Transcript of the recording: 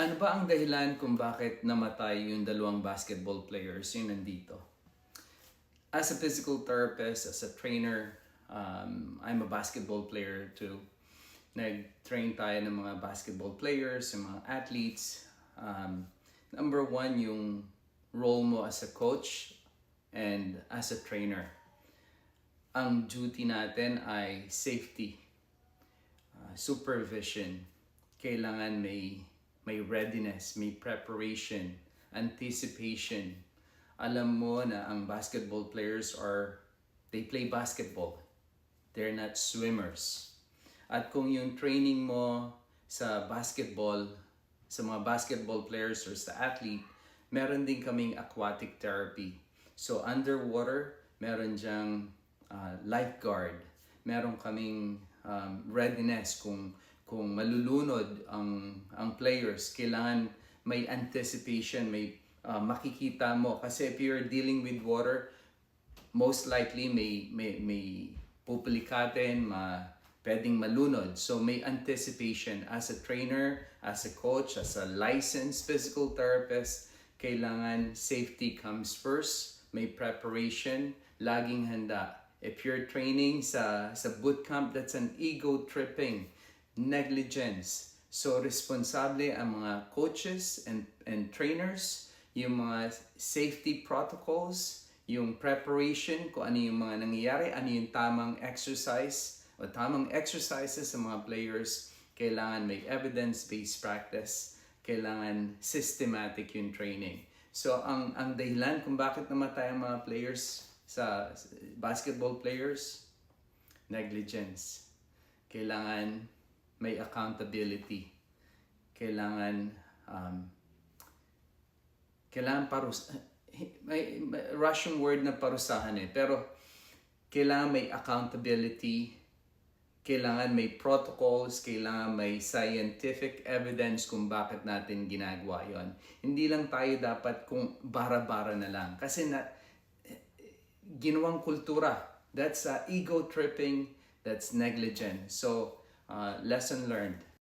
Ano ba ang dahilan kung bakit namatay yung dalawang basketball players yung nandito? As a physical therapist, as a trainer, I'm a basketball player too. Nag-train tayo ng mga basketball players, yung mga athletes. Number one, yung role mo as a coach and as a trainer. Ang duty natin ay safety, supervision. Kailangan may readiness, may preparation, anticipation. Alam mo na ang basketball players they play basketball. They're not swimmers. At kung yung training mo sa basketball, sa mga basketball players or sa athlete, meron din kaming aquatic therapy. So underwater, meron diyang lifeguard. Meron kaming readiness kung malulunod ang players, kailangan may anticipation, may makikita mo. Kasi if you're dealing with water, most likely may pupulikatin, pwedeng malunod. So may anticipation. As a trainer, as a coach, as a licensed physical therapist, kailangan safety comes first. May preparation, laging handa. If you're training sa bootcamp, that's an ego-tripping, negligence. So responsable ang mga coaches and trainers, yung mga safety protocols, yung preparation, kung ano yung mga nangyayari, ano yung tamang exercise o tamang exercises sa mga players. Kailangan may evidence-based practice, kailangan systematic yung training. So ang dahilan kung bakit namatay ang mga players sa basketball players, negligence. Kailangan may accountability. Kailangan may Russian word na parusahan pero kailangan may accountability, kailangan may protocols, kailangan may scientific evidence kung bakit natin ginagawa yon. Hindi lang tayo dapat kung bara-bara na lang. Kasi ginawang kultura. That's ego tripping, that's negligent. So, lesson learned.